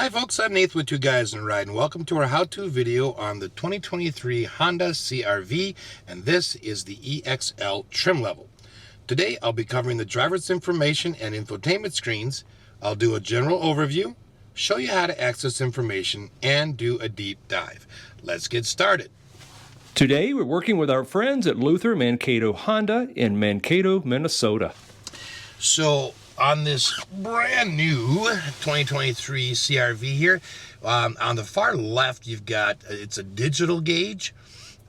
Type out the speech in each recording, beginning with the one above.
Hi folks, I'm Nathan with Two Guys in a Ride, and welcome to our how-to video on the 2023 Honda CRV, and this is the EXL trim level. Today I'll be covering the driver's information and infotainment screens. I'll do a general overview, show you how to access information, and do a deep dive. Let's get started. Today we're working with our friends at Luther Mankato Honda in Mankato, Minnesota. So on this brand new 2023 CRV here, on the far left you've got, it's a digital gauge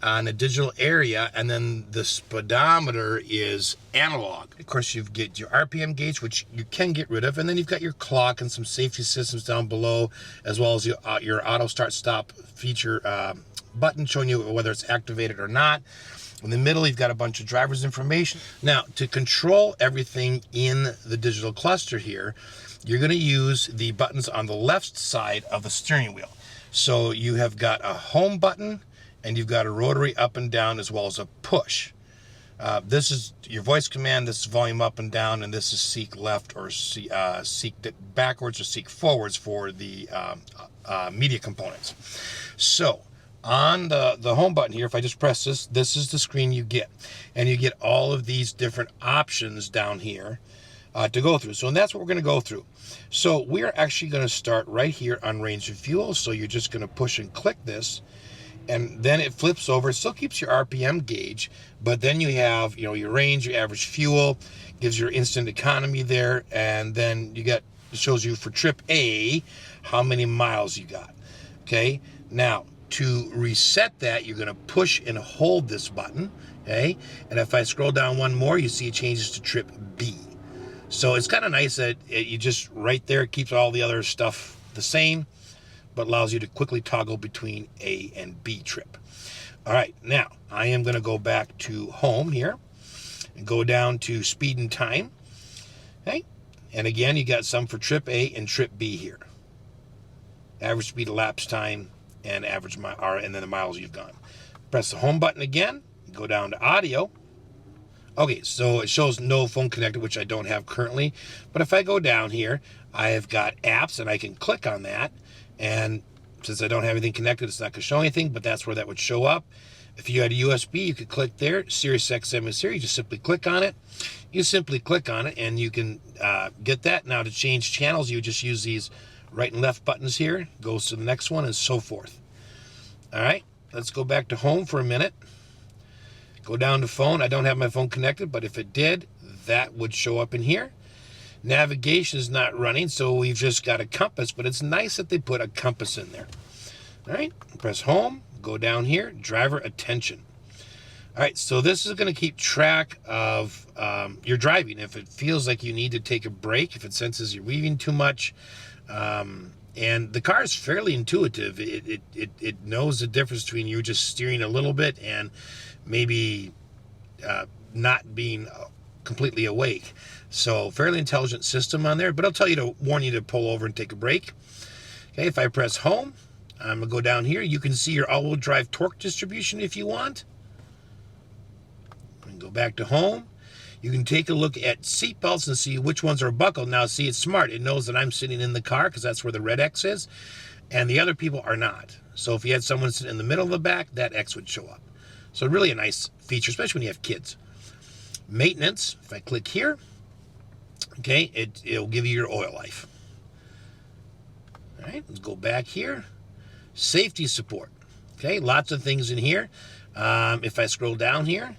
on a digital area, and then the speedometer is analog. Of course, you get your RPM gauge, which you can get rid of, and then you've got your clock and some safety systems down below, as well as your auto start stop feature button showing you whether it's activated or not. In the middle, you've got a bunch of driver's information. Now, to control everything in the digital cluster here, you're going to use the buttons on the left side of the steering wheel. So you have got a home button, and you've got a rotary up and down, as well as a push. This is your voice command, this is volume up and down, and this is seek left or seek backwards or seek forwards for the media components. So on the home button here, if I just press this, this is the screen you get. And you get all of these different options down here to go through. So, and that's what we're going to go through. So we are actually going to start right here on range of fuel. So you're just going to push and click this, and then it flips over. It still keeps your RPM gauge, but then you have, your range, your average fuel, gives your instant economy there, and then it shows you for trip A how many miles you got. Okay, now to reset that, you're going to push and hold this button. Okay, and if I scroll down one more, you see it changes to trip B. So it's kind of nice that you just right there, it keeps all the other stuff the same, but allows you to quickly toggle between A and B trip. All right, now I am going to go back to home here and go down to speed and time. Okay, and again, you got some for trip A and trip B here. Average speed, elapsed time, and average and then the miles you've gone. Press the home button again, go down to audio. Okay, so it shows no phone connected, which I don't have currently. But if I go down here, I have got apps, and I can click on that. And since I don't have anything connected, it's not going to show anything, but that's where that would show up. If you had a USB, you could click there. Sirius XM is here. You just simply click on it. You simply click on it, and you can get that. Now, to change channels, you just use these right and left buttons here. Goes to the next one, and so forth. All right, let's go back to home for a minute. Go down to phone. I don't have my phone connected, but if it did, that would show up in here. Navigation is not running, so we've just got a compass, but it's nice that they put a compass in there. All right, press home, go down here, driver attention. All right, so this is going to keep track of your driving. If it feels like you need to take a break, if it senses you're weaving too much, and the car is fairly intuitive. It knows the difference between you just steering a little bit and maybe not being completely awake. So fairly intelligent system on there, but I'll tell you to warn you to pull over and take a break. Okay, if I press home, I'm gonna go down here. You can see your all-wheel drive torque distribution if you want. And go back to home. You can take a look at seat belts and see which ones are buckled. Now, see, it's smart. It knows that I'm sitting in the car because that's where the red X is, and the other people are not. So if you had someone sitting in the middle of the back, that X would show up. So really a nice feature, especially when you have kids. Maintenance, if I click here, okay, it'll give you your oil life. All right, let's go back here. Safety support. Okay, lots of things in here. If I scroll down here,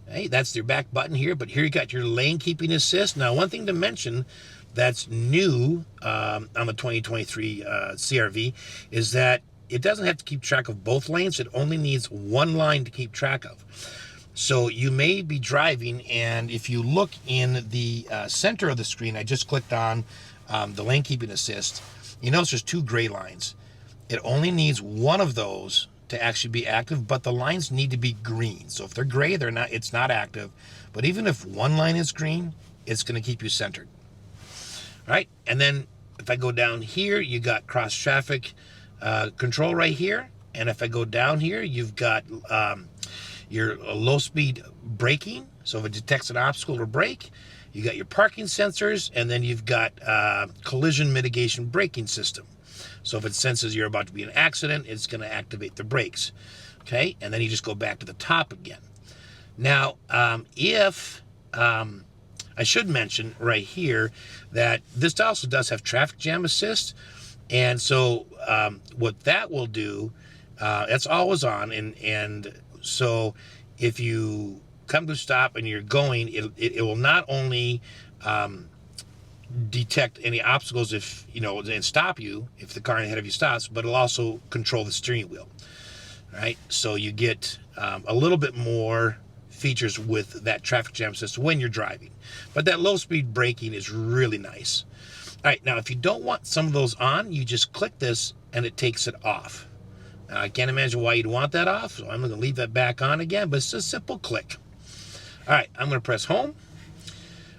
hey, that's your back button here, but here you got your lane keeping assist. Now, one thing to mention that's new on the 2023 CRV is that it doesn't have to keep track of both lanes. It only needs one line to keep track of. So you may be driving, and if you look in the center of the screen, I just clicked on the lane keeping assist. You notice there's two gray lines. It only needs one of those to actually be active, but the lines need to be green. So if they're gray, it's not active. But even if one line is green, it's going to keep you centered. All right, and then if I go down here, you got cross traffic control right here. And if I go down here, you've got your low speed braking. So if it detects an obstacle or brake, You got your parking sensors, and then you've got collision mitigation braking system. So if it senses you're about to be in an accident, it's going to activate the brakes. Okay, and then you just go back to the top again. Now, I should mention right here that this also does have traffic jam assist. And so what that will do, that's always on. And so if you come to a stop and you're going, it will not only detect any obstacles if, and stop you if the car ahead of you stops, but it'll also control the steering wheel. Right? So you get a little bit more features with that traffic jam system when you're driving. But that low speed braking is really nice. All right, now if you don't want some of those on, you just click this and it takes it off. Now, I can't imagine why you'd want that off, so I'm going to leave that back on again, but it's a simple click. All right, I'm going to press home.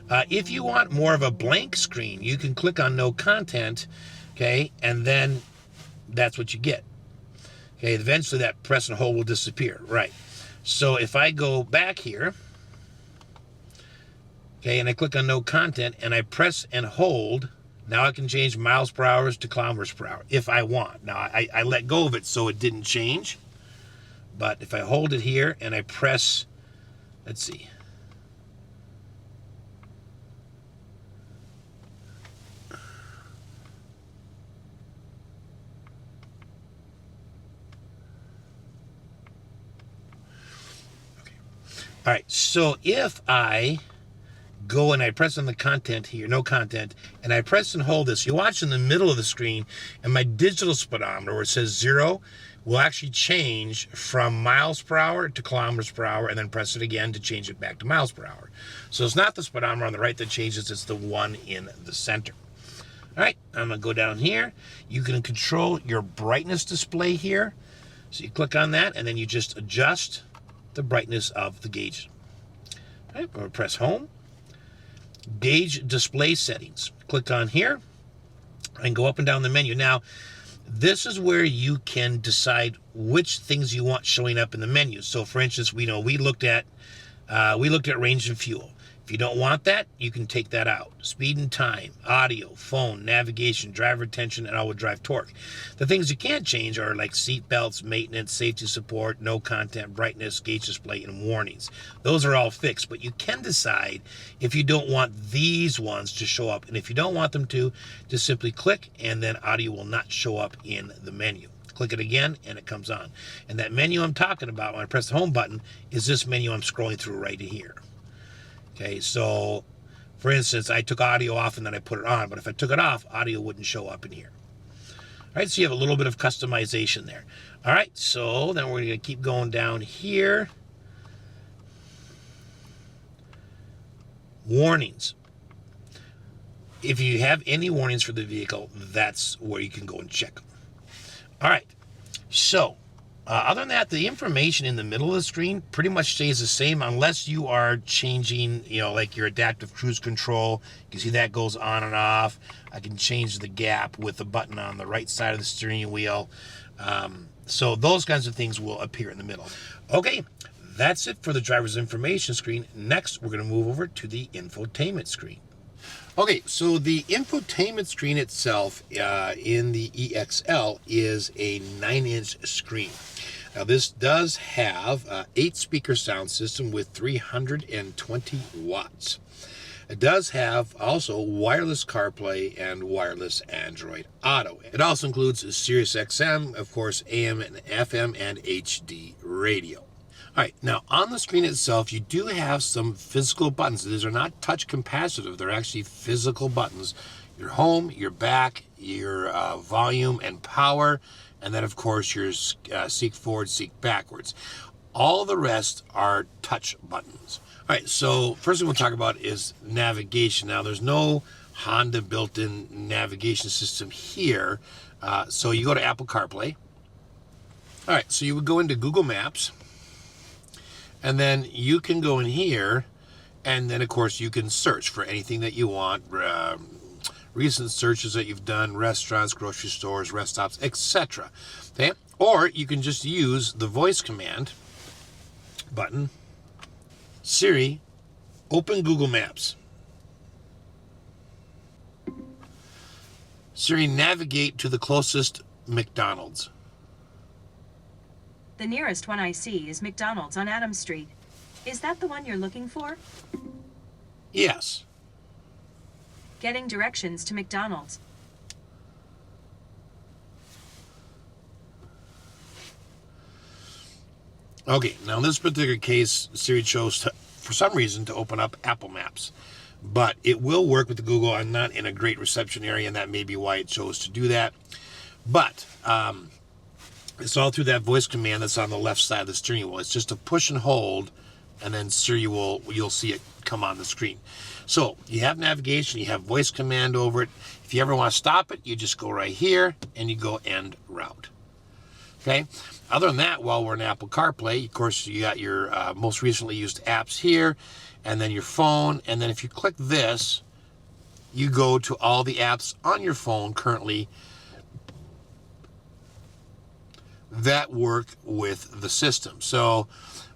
If you want more of a blank screen, you can click on no content, okay, and then that's what you get. Okay, eventually that press and hold will disappear, right? So if I go back here, okay, and I click on no content and I press and hold, now I can change miles per hour to kilometers per hour if I want. Now I let go of it so it didn't change, but if I hold it here and I press, let's see. All right, so if I go and I press on the content here, no content, and I press and hold this, you watch in the middle of the screen, and my digital speedometer where it says 0 will actually change from miles per hour to kilometers per hour, and then press it again to change it back to miles per hour. So it's not the speedometer on the right that changes, it's the one in the center. All right, I'm gonna go down here. You can control your brightness display here. So you click on that, and then you just adjust the brightness of the gauge. All right, I'm going to press home. Gauge display settings. Click on here and go up and down the menu. Now, this is where you can decide which things you want showing up in the menu. So, for instance, we looked at range and fuel. If you don't want that, you can take that out. Speed and time, audio, phone, navigation, driver attention, and all-wheel drive torque. The things you can't change are like seat belts, maintenance, safety support, no content, brightness, gauge display, and warnings. Those are all fixed, but you can decide if you don't want these ones to show up. And if you don't want them to, just simply click, and then audio will not show up in the menu. Click it again, and it comes on. And that menu I'm talking about when I press the home button is this menu I'm scrolling through right here. Okay, so for instance, I took audio off and then I put it on, but if I took it off, audio wouldn't show up in here. All right, so you have a little bit of customization there. All right, so then we're going to keep going down here. Warnings. If you have any warnings for the vehicle, that's where you can go and check them. All right, so other than that, the information in the middle of the screen pretty much stays the same unless you are changing, like your adaptive cruise control. You can see that goes on and off. I can change the gap with the button on the right side of the steering wheel. So those kinds of things will appear in the middle. Okay, that's it for the driver's information screen. Next, we're going to move over to the infotainment screen. Okay, so the infotainment screen itself in the EXL is a 9-inch screen. Now this does have an 8-speaker sound system with 320 watts. It does have also wireless CarPlay and wireless Android Auto. It also includes Sirius XM, of course, AM and FM, and HD radio. All right, now on the screen itself, you do have some physical buttons. These are not touch capacitive. They're actually physical buttons. Your home, your back, your volume and power, and then, of course, your seek forward, seek backwards. All the rest are touch buttons. All right, so first thing we'll talk about is navigation. Now, there's no Honda built-in navigation system here. So you go to Apple CarPlay. All right, so you would go into Google Maps. And then you can go in here, and then, of course, you can search for anything that you want. Recent searches that you've done, restaurants, grocery stores, rest stops, etc. Okay? Or you can just use the voice command button. Siri, open Google Maps. Siri, navigate to the closest McDonald's. The nearest one I see is McDonald's on Adams Street. Is that the one you're looking for? Yes. Getting directions to McDonald's. Okay, now in this particular case, Siri chose to, for some reason, to open up Apple Maps. But it will work with the Google. I'm not in a great reception area, and that may be why it chose to do that. But it's all through that voice command that's on the left side of the steering wheel. It's just a push and hold, and then Siri you'll see it come on the screen. So you have navigation, you have voice command over it. If you ever want to stop it, you just go right here, and you go end route. Okay. Other than that, while we're in Apple CarPlay, of course, you got your most recently used apps here, and then your phone. And then if you click this, you go to all the apps on your phone currently that work with the system. So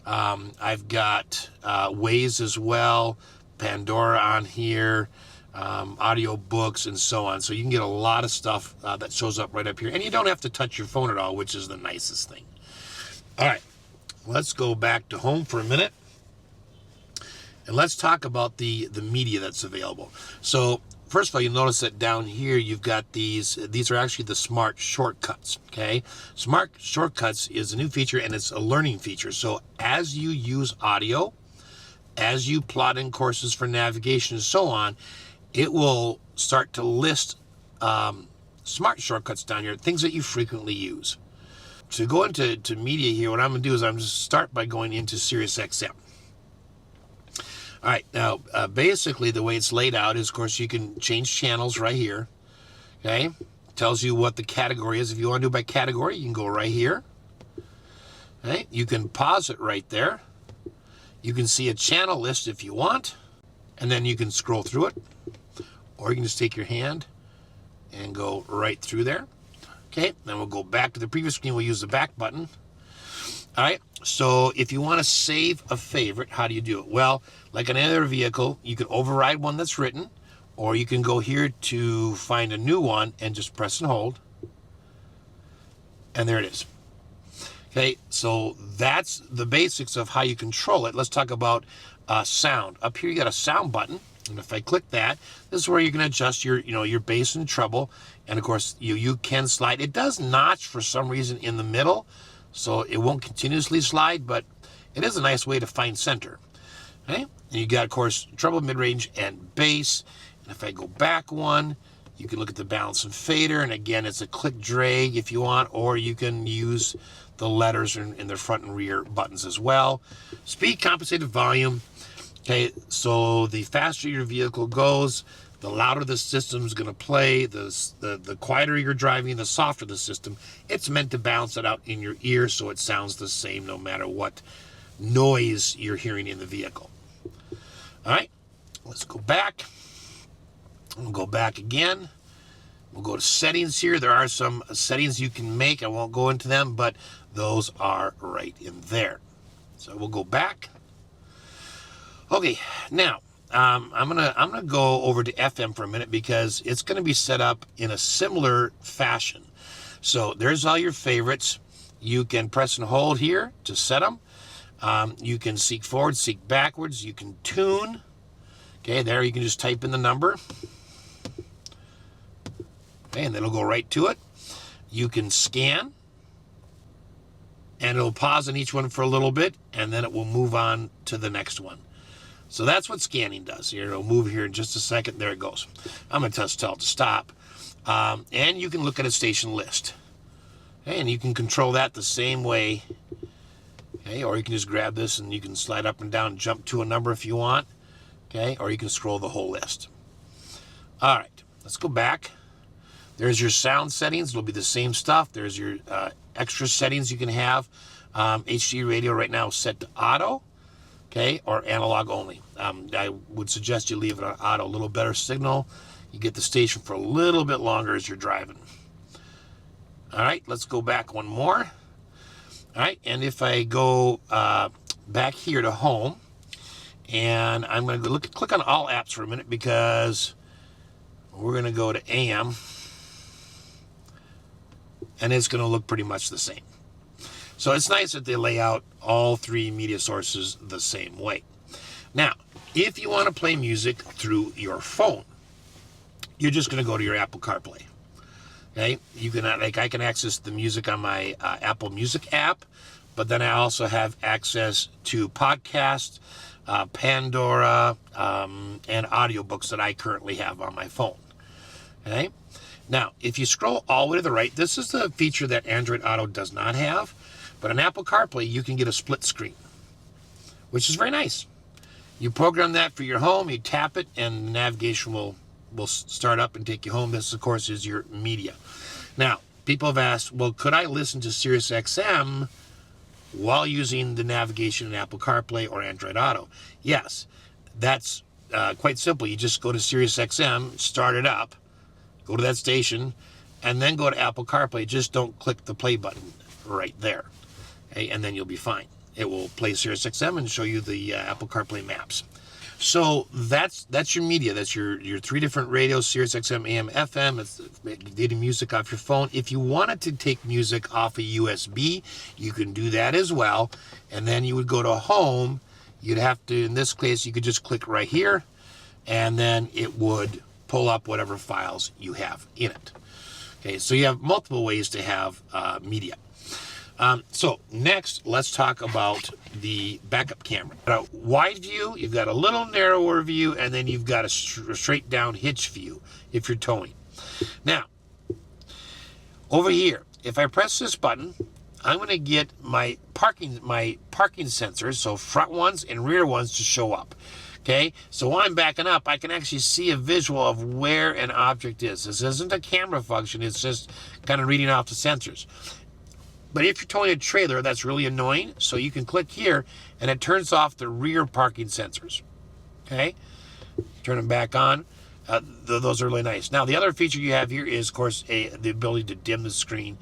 I've got Waze as well, Pandora on here, audio books, and so on. So you can get a lot of stuff that shows up right up here, and you don't have to touch your phone at all, which is the nicest thing. All right, let's go back to home for a minute, and let's talk about the media that's available. So first of all, you'll notice that down here you've got these are actually the smart shortcuts. Okay, smart shortcuts is a new feature, and it's a learning feature. So as you use audio, as you plot in courses for navigation and so on, it will start to list smart shortcuts down here, things that you frequently use. To go into media here, what I'm going to do is I'm going to start by going into Sirius XM. All right, now basically the way it's laid out is, of course, you can change channels right here. Okay, tells you what the category is. If you want to do it by category, you can go right here. Okay, you can pause it right there. You can see a channel list if you want, and then you can scroll through it, or you can just take your hand and go right through there. Okay, then we'll go back to the previous screen. We'll use the back button. All right, so if you want to save a favorite, how do you do it? Well, like in any other vehicle, you can override one that's written, or you can go here to find a new one and just press and hold. And there it is. Okay, so that's the basics of how you control it. Let's talk about sound. Up here you got a sound button, and if I click that, this is where you're going to adjust your bass and treble, and of course you can slide. It does notch for some reason in the middle, so it won't continuously slide, but it is a nice way to find center. Okay, and you got, of course, treble, mid-range, and bass. And if I go back one, you can look at the balance and fader, and again, it's a click drag if you want, or you can use the letters in the front and rear buttons as well. Speed, compensated volume. Okay, so the faster your vehicle goes, the louder the system's going to play, the quieter you're driving, the softer the system. It's meant to balance it out in your ear so it sounds the same no matter what noise you're hearing in the vehicle. All right, let's go back. We'll go back again. We'll go to settings here. There are some settings you can make. I won't go into them, but those are right in there. So we'll go back. Okay, now I'm gonna go over to FM for a minute because it's gonna be set up in a similar fashion. So there's all your favorites. You can press and hold here to set them. You can seek forward, seek backwards. You can tune. Okay, there you can just type in the number. Okay, and it'll go right to it. You can scan, and it'll pause on each one for a little bit, and then it will move on to the next one. So that's what scanning does. Here, it'll move here in just a second. There it goes. I'm going to tell it to stop. And you can look at a station list. Okay, and you can control that the same way. Okay, or you can just grab this and you can slide up and down and jump to a number if you want. Okay, or you can scroll the whole list. All right, let's go back. There's your sound settings. It'll be the same stuff. There's your extra settings you can have. HD radio right now is set to auto. Okay, or analog only. I would suggest you leave it on auto. A little better signal. You get the station for a little bit longer as you're driving. All right, let's go back one more. All right, and if I go back here to home, and I'm going to click on all apps for a minute because we're going to go to AM. and it's going to look pretty much the same. So it's nice that they lay out all three media sources the same way. Now, if you want to play music through your phone, you're just going to go to your Apple CarPlay. Okay, you can, like, I can access the music on my Apple Music app, but then I also have access to podcasts, Pandora, and audiobooks that I currently have on my phone. Okay, now if you scroll all the way to the right, this is the feature that Android Auto does not have, but on Apple CarPlay you can get a split screen, which is very nice. You program that for your home, you tap it, and navigation will start up and take you home. This, of course, is your media. Now, people have asked, well, could I listen to Sirius XM while using the navigation in Apple CarPlay or Android Auto? Yes, that's quite simple. You just go to Sirius XM, start it up, go to that station, and then go to Apple CarPlay. Just don't click the play button right there, okay? And then you'll be fine. It will play Sirius XM and show you the Apple CarPlay maps. So that's your media. That's your three different radios: Sirius XM, AM, FM. It's getting music off your phone. If you wanted to take music off a USB, you can do that as well. And then you would go to home. You'd have to, in this case, you could just click right here, and then it would pull up whatever files you have in it. Okay, so you have multiple ways to have media. So next, let's talk about the backup camera. A wide view, you've got a little narrower view, and then you've got a straight down hitch view if you're towing. Now, over here, if I press this button, I'm going to get my parking sensors, so front ones and rear ones, to show up. Okay, so while I'm backing up, I can actually see a visual of where an object is. This isn't a camera function, it's just kind of reading off the sensors. But if you're towing a trailer, that's really annoying. So you can click here, and it turns off the rear parking sensors. Okay? Turn them back on. Those are really nice. Now, the other feature you have here is, of course, the ability to dim the screen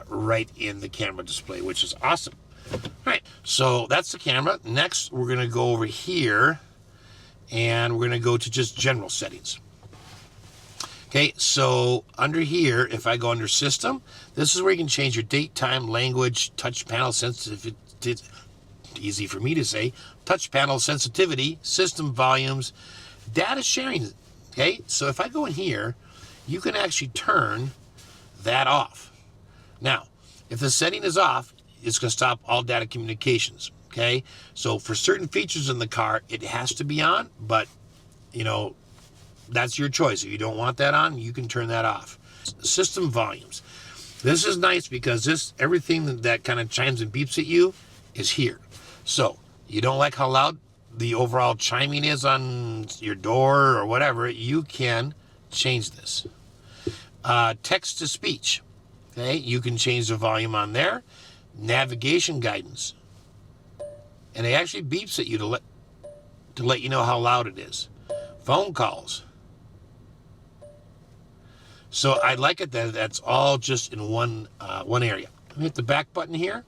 right in the camera display, which is awesome. All right, so that's the camera. Next, we're going to go over here, and we're going to go to just general settings. Okay, so under here, if I go under System, this is where you can change your date, time, language, touch panel sensitivity, easy for me to say, touch panel sensitivity, system volumes, data sharing. Okay, so if I go in here, you can actually turn that off. Now, if the setting is off, it's going to stop all data communications. Okay, so for certain features in the car, it has to be on, but, you know, that's your choice. If you don't want that on, you can turn that off. System volumes. This is nice because everything that kind of chimes and beeps at you is here. So you don't like how loud the overall chiming is on your door or whatever, you can change this. Text to speech. Okay, you can change the volume on there. Navigation guidance. And it actually beeps at you to let you know how loud it is. Phone calls. So I like it that that's all just in one area. Let me hit the back button here.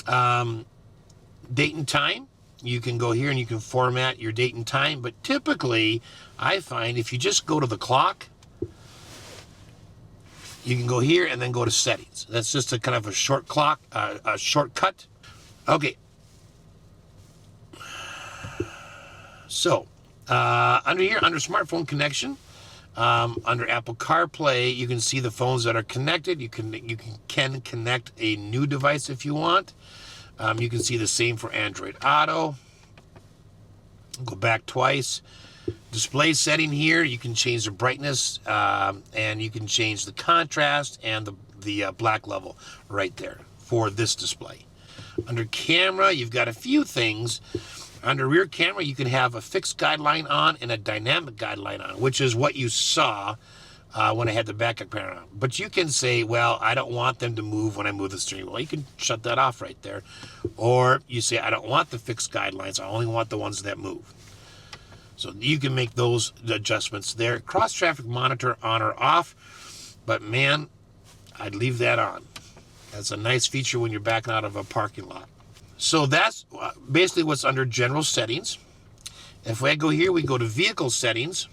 Date and time. You can go here and you can format your date and time. But typically, I find if you just go to the clock, you can go here and then go to settings. That's just a kind of a shortcut. Okay. So under here, under smartphone connection, under Apple CarPlay, you can see the phones that are connected. You can connect a new device if you want. You can see the same for Android Auto. Go back twice. Display setting here, you can change the brightness, and you can change the contrast and the black level right there for this display. Under camera, you've got a few things. Under rear camera, you can have a fixed guideline on and a dynamic guideline on, which is what you saw when I had the backup camera on. But you can say, well, I don't want them to move when I move the steering wheel. You can shut that off right there. Or you say, I don't want the fixed guidelines. I only want the ones that move. So you can make those adjustments there. Cross traffic monitor on or off. But man, I'd leave that on. That's a nice feature when you're backing out of a parking lot. So that's basically what's under general settings. If I go here, we go to vehicle settings.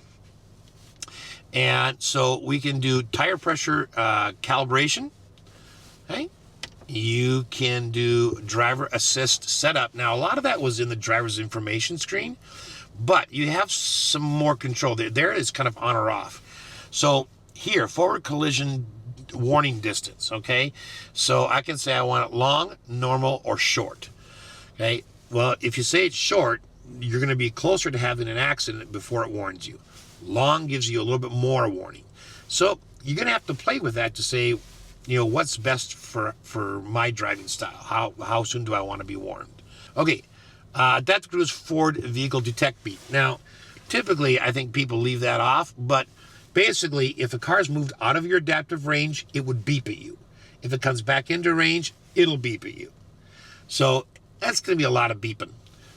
And so we can do tire pressure calibration. Okay. You can do driver assist setup. Now, a lot of that was in the driver's information screen, but you have some more control. There is kind of on or off. So here, forward collision warning distance, okay? So I can say I want it long, normal, or short, okay? Well, if you say it's short, you're going to be closer to having an accident before it warns you. Long gives you a little bit more warning. So you're going to have to play with that to say, what's best for my driving style? How soon do I want to be warned? Okay, adaptive cruise forward vehicle detect beep. Now, typically, I think people leave that off, but basically, if a car's moved out of your adaptive range, it would beep at you. If it comes back into range, it'll beep at you. So that's going to be a lot of beeping.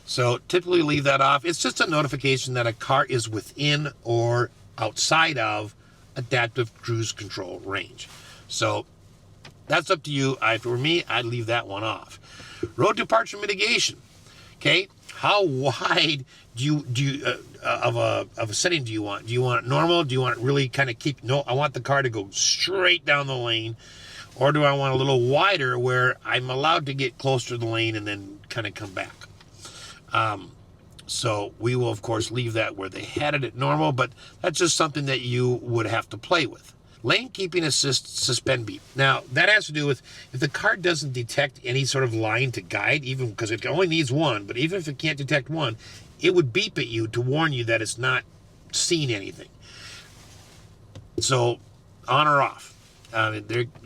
So typically leave that off. It's just a notification that a car is within or outside of adaptive cruise control range. So that's up to you. If it were me, I'd leave that one off. Road departure mitigation. Okay, how wide of a setting do you want? Do you want it normal? Do you want it really kind of no, I want the car to go straight down the lane, or do I want a little wider where I'm allowed to get closer to the lane and then kind of come back? So we will of course leave that where they had it at normal, but that's just something that you would have to play with. Lane keeping assist suspend beep. Now that has to do with if the car doesn't detect any sort of line to guide, even because it only needs one, but even if it can't detect one, it would beep at you to warn you that it's not seen anything. So on or off.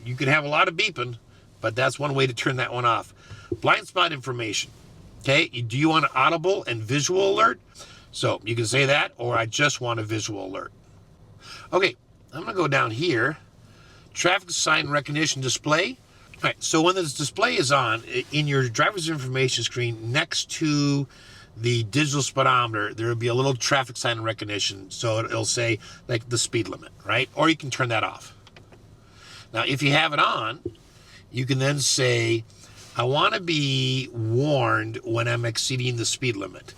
You can have a lot of beeping, but that's one way to turn that one off. Blind spot information. Okay, do you want an audible and visual alert? So you can say that, or I just want a visual alert. Okay, I'm going to go down here. Traffic sign recognition display. All right, so when this display is on, in your driver's information screen next to the digital speedometer, there will be a little traffic sign recognition. So it'll say like the speed limit, right? Or you can turn that off. Now, if you have it on, you can then say, I want to be warned when I'm exceeding the speed limit,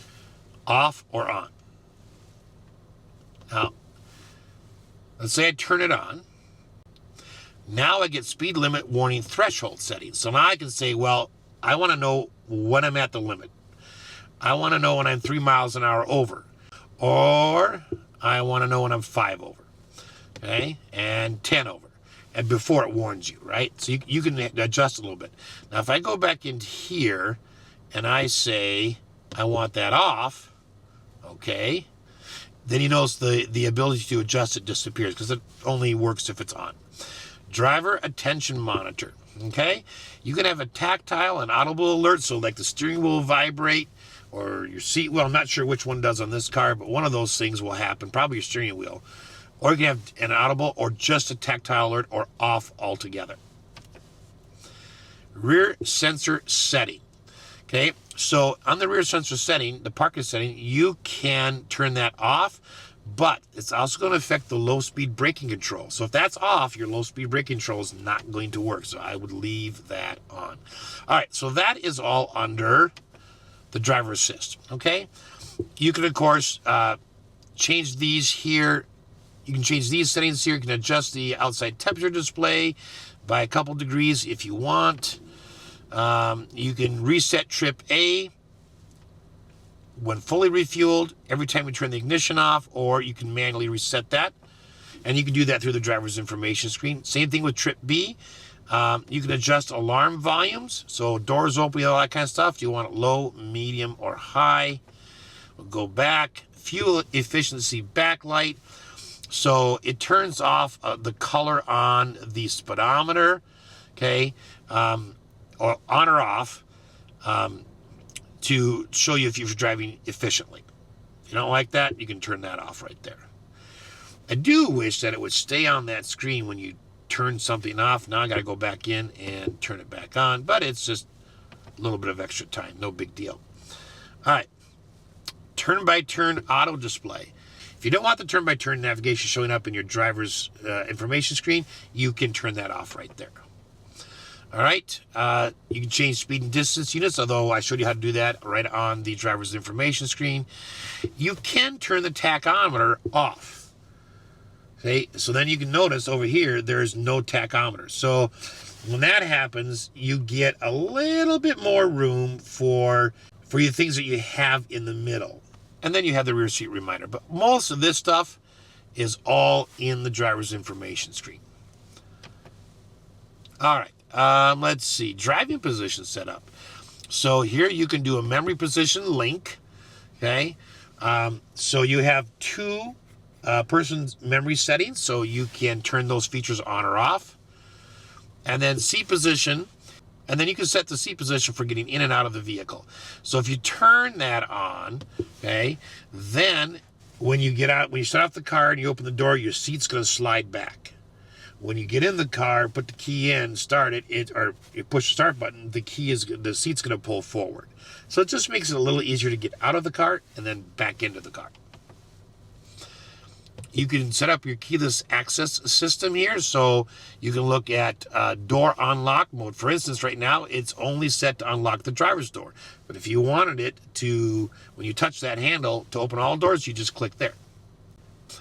off or on. Now, let's say I turn it on. Now I get speed limit warning threshold settings. So now I can say, well, I want to know when I'm at the limit. I want to know when I'm 3 miles an hour over. Or I want to know when I'm 5 over. Okay? And 10 over. And before it warns you, right? So you can adjust a little bit. Now, if I go back into here and I say, I want that off, okay, then you notice the ability to adjust it disappears because it only works if it's on. Driver attention monitor, okay? You can have a tactile and audible alert, so like the steering wheel will vibrate or your seat, well, I'm not sure which one does on this car, but one of those things will happen, probably your steering wheel. Or you can have an audible or just a tactile alert or off altogether. Rear sensor setting. Okay, so on the rear sensor setting, the parking setting, you can turn that off, but it's also going to affect the low speed braking control. So if that's off, your low speed braking control is not going to work. So I would leave that on. All right, so that is all under the driver assist. Okay, you can of course change these here. You can change these settings here. You can adjust the outside temperature display by a couple degrees if you want. You can reset trip A when fully refueled every time you turn the ignition off, or you can manually reset that. And you can do that through the driver's information screen. Same thing with trip B. You can adjust alarm volumes. So doors open, all that kind of stuff. Do you want it low, medium, or high? We'll go back. Fuel efficiency backlight. So it turns off the color on the speedometer, okay, or on or off, to show you if you're driving efficiently. If you don't like that, you can turn that off right there. I do wish that it would stay on that screen when you turn something off. Now I got to go back in and turn it back on, but it's just a little bit of extra time, no big deal. All right, turn-by-turn auto display. If you don't want the turn-by-turn navigation showing up in your driver's information screen, you can turn that off right there. All right, you can change speed and distance units, although I showed you how to do that right on the driver's information screen. You can turn the tachometer off. Okay, so then you can notice over here, there's no tachometer. So when that happens, you get a little bit more room for your things that you have in the middle. And then you have the rear seat reminder. But most of this stuff is all in the driver's information screen. All right, let's see. Driving position setup. So here you can do a memory position link. Okay, so you have two person's memory settings, so you can turn those features on or off. And then seat position, and then you can set the seat position for getting in and out of the vehicle. So if you turn that on, okay, then when you get out, when you start off the car and you open the door, your seat's going to slide back. When you get in the car, put the key in, start it, or you push the start button, the seat's going to pull forward. So it just makes it a little easier to get out of the car and then back into the car. You can set up your keyless access system here, so you can look at door unlock mode. For instance, right now, it's only set to unlock the driver's door. But if you wanted it to, when you touch that handle, to open all doors, you just click there.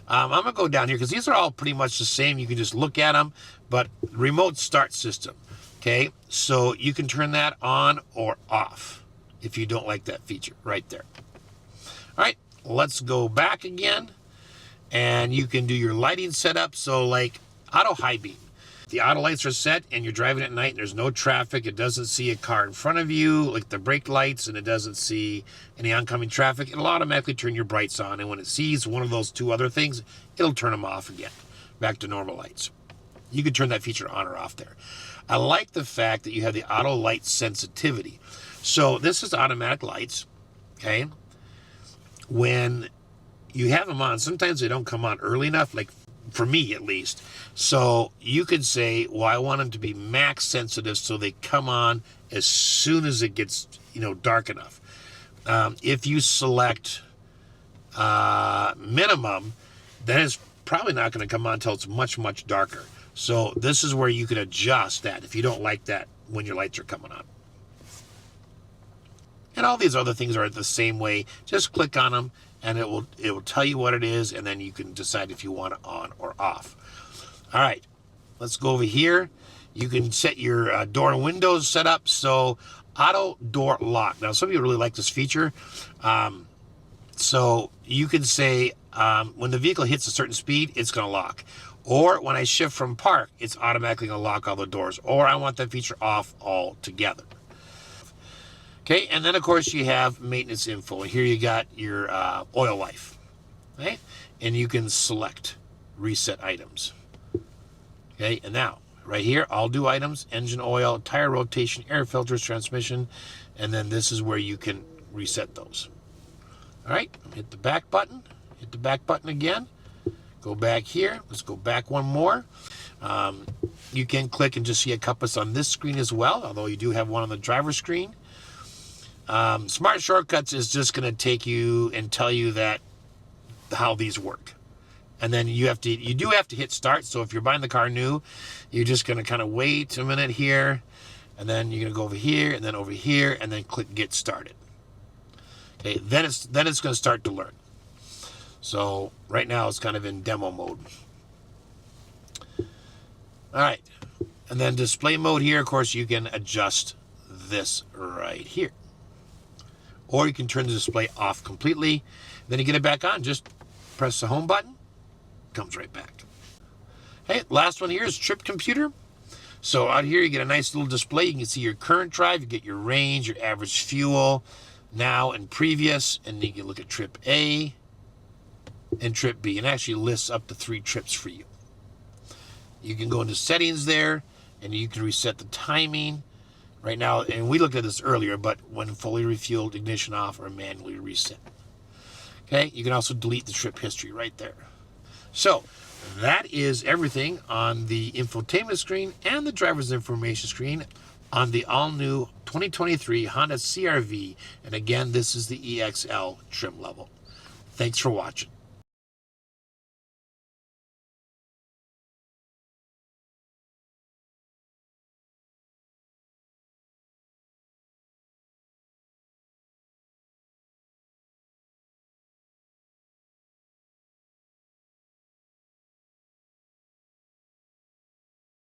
I'm going to go down here because these are all pretty much the same. You can just look at them, but remote start system. Okay, so you can turn that on or off if you don't like that feature right there. All right, let's go back again. And you can do your lighting setup. So like auto high beam. The auto lights are set and you're driving at night and there's no traffic. It doesn't see a car in front of you, like the brake lights, and it doesn't see any oncoming traffic. It'll automatically turn your brights on. And when it sees one of those two other things, it'll turn them off again, back to normal lights. You can turn that feature on or off there. I like the fact that you have the auto light sensitivity. So this is automatic lights, okay? When you have them on, sometimes they don't come on early enough, like for me at least. So you could say, well, I want them to be max sensitive so they come on as soon as it gets, dark enough. If you select minimum, then it's probably not going to come on until it's much, much darker. So this is where you can adjust that if you don't like that when your lights are coming on. And all these other things are the same way. Just click on them and it will tell you what it is, and then you can decide if you want it on or off. All right, let's go over here. You can set your door and windows set up. So auto door lock. Now, some of you really like this feature. So you can say when the vehicle hits a certain speed, it's going to lock. Or when I shift from park, it's automatically going to lock all the doors. Or I want that feature off altogether. Okay, and then of course you have maintenance info. Here you got your oil life, okay? And you can select reset items. Okay, and now right here, all do items, engine oil, tire rotation, air filters, transmission, and then this is where you can reset those. All right, hit the back button again. Go back here, let's go back one more. You can click and just see a compass on this screen as well, although you do have one on the driver's screen. Smart Shortcuts is just going to take you and tell you that how these work. And then you do have to hit start. So if you're buying the car new, you're just going to kind of wait a minute here, and then you're going to go over here and then over here and then click get started. Okay, then it's going to start to learn. So right now it's kind of in demo mode. All right, and then display mode here, of course, you can adjust this right here. Or you can turn the display off completely. Then you get it back on, just press the home button, comes right back. Hey, last one here is trip computer. So out here you get a nice little display. You can see your current drive, you get your range, your average fuel, now and previous, and you can look at trip A and trip B, and actually lists up to 3 trips for you. You can go into settings there, and you can reset the timing. Right now, and we looked at this earlier, but when fully refueled, ignition off, or manually reset. Okay, you can also delete the trip history right there. So that is everything on the infotainment screen and the driver's information screen on the all-new 2023 Honda CRV. And again, this is the EXL trim level. Thanks for watching.